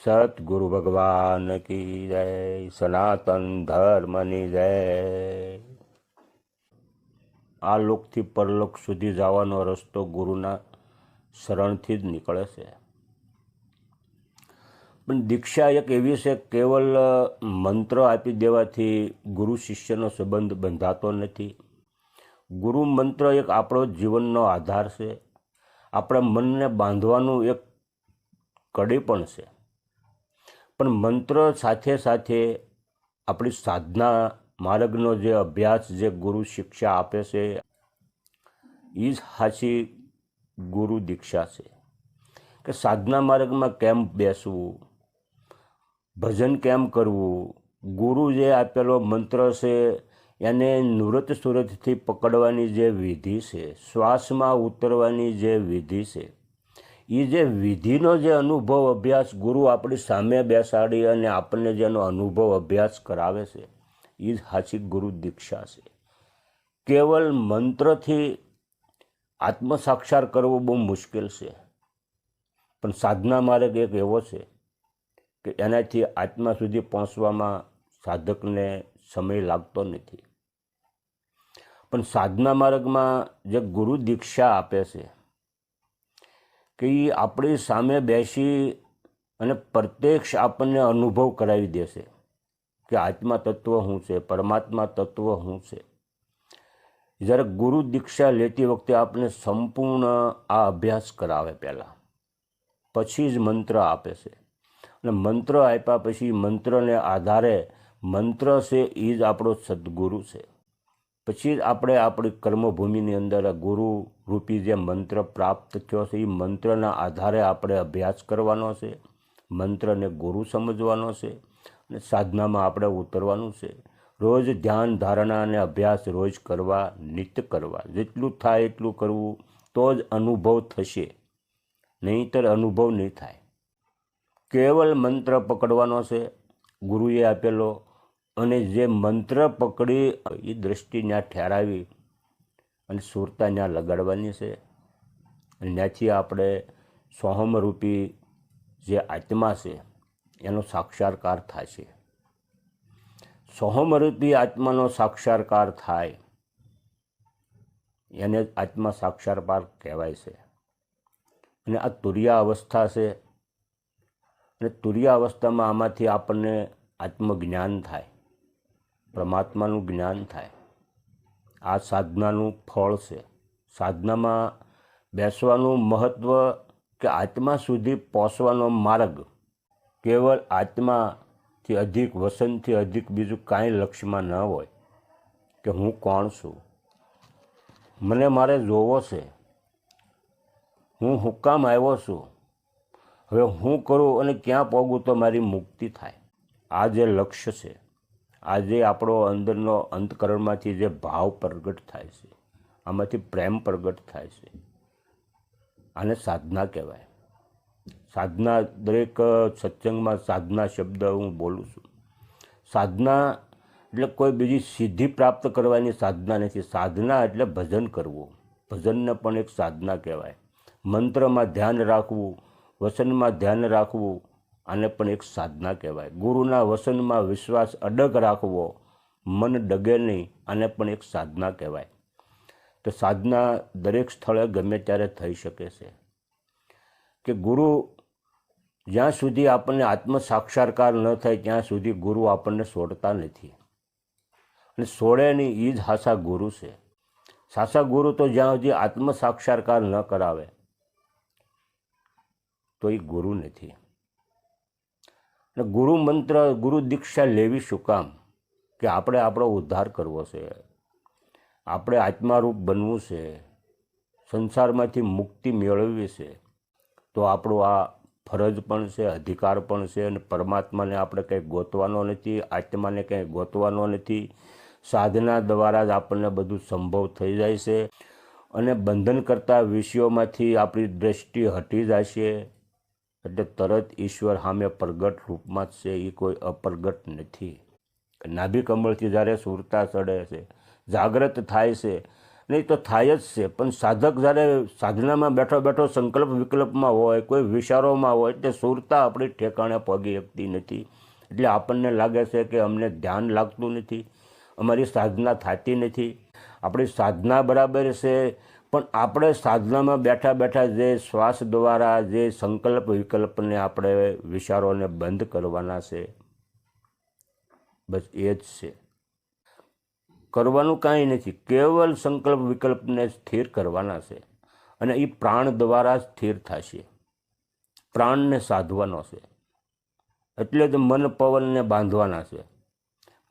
સતગુરુ ભગવાન કી જય, સનાતન ધર્મની જય। આ લોકથી પરલોક સુધી જવાનો રસ્તો ગુરુના શરણથી જ નીકળે છે। પણ દીક્ષા એક એવી છે, કેવલ મંત્ર આપી દેવાથી ગુરુ શિષ્યનો સંબંધ બંધાતો નથી। ગુરુ મંત્ર એક આપણો જીવનનો આધાર છે, આપણા મનને બાંધવાનું એક કડી પણ છે। પણ મંત્ર સાથે સાથે આપણી સાધના માર્ગનો જે અભ્યાસ, જે ગુરુ શિક્ષા આપે છે, એ જ સાચી ગુરુ દીક્ષા છે। કે સાધના માર્ગમાં કેમ બેસવું, ભજન કેમ કરવું, ગુરુ જે આપેલો મંત્ર છે એને નુરત સુરતથી પકડવાની જે વિધિ છે, શ્વાસમાં ઉતરવાની જે વિધિ છે, એ જે વિધિનો જે અનુભવ અભ્યાસ ગુરુ આપણી સામે બેસાડી અને આપણને જેનો અનુભવ અભ્યાસ કરાવે છે, એ જ સાચી ગુરુ દીક્ષા છે। કેવલ મંત્રથી આત્મસાક્ષાત કરવો બહુ મુશ્કેલ છે, પણ સાધના માર્ગ એક એવો છે કે એનાથી આત્મા સુધી પહોંચવામાં સાધકને સમય લાગતો નથી। પણ સાધના માર્ગમાં જે ગુરુ દીક્ષા આપે છે કે એ આપણી સામે બેસી અને પ્રત્યક્ષ આપણને અનુભવ કરાવી દેશે કે આત્મા તત્વ શું છે, પરમાત્મા તત્વ શું છે। જ્યારે ગુરુ દીક્ષા લેતી વખતે આપણે સંપૂર્ણ આ અભ્યાસ કરાવે પહેલાં, પછી જ મંત્ર આપે છે। અને મંત્ર આપ્યા પછી મંત્રને આધારે મંત્ર છે એ જ આપણો સદગુરુ છે। પછી જ આપણે આપણી કર્મભૂમિની અંદર ગુરુ રૂપી જે મંત્ર પ્રાપ્ત થયો છે, એ મંત્રના આધારે આપણે અભ્યાસ કરવાનો છે, મંત્રને ગુરુ સમજવાનો છે અને સાધનામાં આપણે ઉતરવાનું છે। રોજ ધ્યાન ધારણા અને અભ્યાસ રોજ કરવા, નિત્ય કરવા, જેટલું થાય એટલું કરવું, તો જ અનુભવ થશે, નહીંતર અનુભવ નહીં થાય। કેવલ મંત્ર પકડવાનો છે ગુરુએ આપેલો, અને જે મંત્ર પકડી એ દ્રષ્ટિ ત્યાં ઠેરાવી અને સુરતા ત્યાં લગાડવાની છે। અને ત્યાંથી આપણે સોહમરૂપી જે આત્મા છે એનો સાક્ષાત્કાર થાય છે। સોહમરૂપી આત્માનો સાક્ષાત્કાર થાય એને આત્મા સાક્ષાત્કાર કહેવાય છે। અને આ તુર્યા અવસ્થા છે, અને તુર્યા અવસ્થામાં આમાંથી આપણને આત્મજ્ઞાન થાય, પરમાત્માનું જ્ઞાન થાય। આ સાધનાનું ફળ છે। સાધનામાં બેસવાનું મહત્ત્વ કે આત્મા સુધી પહોંચવાનો માર્ગ કેવળ આત્માથી અધિક, વસનથી અધિક બીજું કાંઈ લક્ષ્યમાં ન હોય કે હું કોણ છું, મને મારે જોવો છે, હું હુકામ આવ્યો છું, હવે હું કરું અને ક્યાં પહોંચું તો મારી મુક્તિ થાય। આ જે લક્ષ્ય છે, આ જે આપણો અંદરનો અંતકરણમાંથી જે ભાવ પ્રગટ થાય છે, આમાંથી પ્રેમ પ્રગટ થાય છે, આને સાધના કહેવાય। સાધના, દરેક સત્સંગમાં સાધના શબ્દ હું બોલું છું। સાધના એટલે કોઈ બીજી સિદ્ધિ પ્રાપ્ત કરવાની સાધના નથી। સાધના એટલે ભજન કરવું, ભજનને પણ એક સાધના કહેવાય। મંત્રમાં ધ્યાન રાખવું, વસનમાં ધ્યાન રાખવું, આને પણ એક સાધના કહેવાય। ગુરુના વસનમાં વિશ્વાસ અડગ રાખવો, મન ડગે નહીં, આને પણ એક સાધના કહેવાય। તો સાધના દરેક સ્થળે ગમે ત્યારે થઈ શકે છે। કે ગુરુ જ્યાં સુધી આપણને આત્મ સાક્ષાત્કાર ન થાય ત્યાં સુધી ગુરુ આપણને છોડતા નથી, અને છોડે નહીં, એ જ સાચા ગુરુ છે। સાચા ગુરુ તો જ્યાં સુધી આત્મ સાક્ષાત્કાર ન કરાવે તો એ ગુરુ નથી। અને ગુરુ મંત્ર, ગુરુ દીક્ષા લેવી શું કામ? કે આપણે આપણો ઉદ્ધાર કરવો છે, આપણે આત્મારૂપ બનવું છે, સંસારમાંથી મુક્તિ મેળવવી છે। તો આપણું આ ફરજ પણ છે, અધિકાર પણ છે, અને પરમાત્માને આપણે કંઈ ગોતવાનો નથી, આત્માને કંઈ ગોતવાનો નથી। સાધના દ્વારા જ આપણને બધું સંભવ થઈ જાય છે, અને બંધન કરતા વિષયોમાંથી આપણી દ્રષ્ટિ હટી જશે, એટલે તરત ઈશ્વર સામે પ્રગટ રૂપમાં જ છે, એ કોઈ અપ્રગટ નથી। નાભી કમળથી જ્યારે સુરતા ચડે છે, જાગ્રત થાય છે, નહીં તો થાય જ છે. પણ સાધક જ્યારે સાધનામાં બેઠો બેઠો સંકલ્પ વિકલ્પમાં હોય, કોઈ વિચારોમાં હોય, એટલે સુરતા આપણી ઠેકાણે પગી શકતી નથી. એટલે આપણને લાગે છે કે અમને ધ્યાન લાગતું નથી, અમારી સાધના થતી નથી. આપણી સાધના બરાબર છે, પણ આપણે સાધનામાં બેઠા બેઠા જે શ્વાસ દ્વારા જે સંકલ્પ વિકલ્પને આપણે વિચારોને બંધ કરવાના છે, બસ એ જ છે. કરવાનું કાંઈ નથી, કેવલ સંકલ્પ વિકલ્પને સ્થિર કરવાના છે. અને એ પ્રાણ દ્વારા સ્થિર થશે, પ્રાણને સાધવાનો છે. એટલે જ મન પવનને બાંધવાના છે.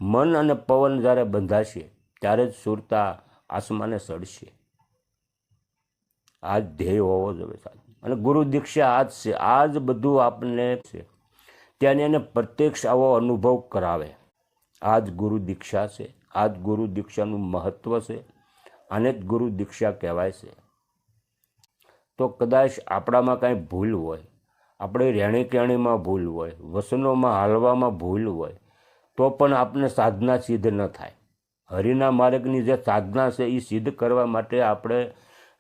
મન અને પવન જ્યારે બંધાશે ત્યારે જ સુરતા આસમાને ચડશે. આ જ ધ્યેય હોવો જોઈએ સાહેબ. અને ગુરુ દીક્ષા આ જ છે, આ જ બધું આપણને છે. ત્યાં એને પ્રત્યક્ષ આવો અનુભવ કરાવે. આ જ ગુરુ દીક્ષા છે, આ જ ગુરુ દીક્ષાનું મહત્ત્વ છે. આને જ ગુરુ દીક્ષા કહેવાય છે. તો કદાચ આપણામાં કાંઈ ભૂલ હોય, આપણે રહેણી કહેણીમાં ભૂલ હોય, વસનોમાં હાલવામાં ભૂલ હોય, તો પણ આપને સાધના સિદ્ધ ન થાય. હરિના માર્ગની જે સાધના છે એ સિદ્ધ કરવા માટે આપણે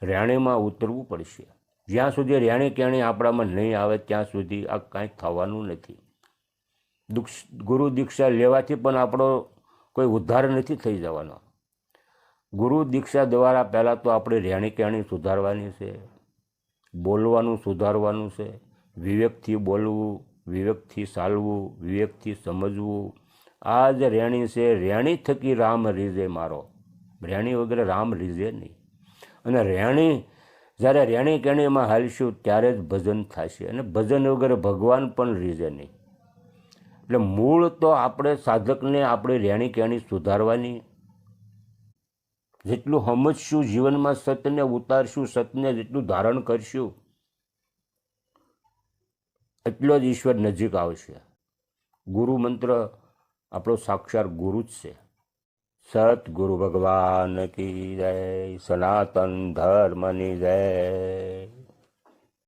રહેણીમાં ઉતરવું પડશે. જ્યાં સુધી રહેણી કહેણી આપણામાં નહીં આવે ત્યાં સુધી આ કાંઈ થવાનું નથી. ગુરુ દીક્ષા લેવાથી પણ આપણો કોઈ ઉદ્ધાર નથી થઈ જવાનો. ગુરુ દીક્ષા દ્વારા પહેલાં તો આપણે રહેણી કહેણી સુધારવાની છે, બોલવાનું સુધારવાનું છે, વિવેકથી બોલવું, વિવેકથી ચાલવું, વિવેકથી સમજવું. આ જ રહેણી છે. રહેણી થકી રામ રીઝે મારો. રહેણી વગેરે રામ રીઝે નહીં. અને રહેણી જ્યારે રહેણી કહેણીમાં હાલશું ત્યારે જ ભજન થશે. અને ભજન વગેરે ભગવાન પણ રીઝે નહીં. એટલે મૂળ તો આપણે સાધકને આપણી રહેણી કહેણી સુધારવાની. જેટલું સમજશું જીવનમાં, સતને ઉતારશું, સતને જેટલું ધારણ કરશું, એટલો જ ઈશ્વર નજીક આવશે. ગુરુ મંત્ર આપણો સાક્ષાત ગુરુ જ છે. સતગુરુ ભગવાન કી જય, સનાતન ધર્મની જય.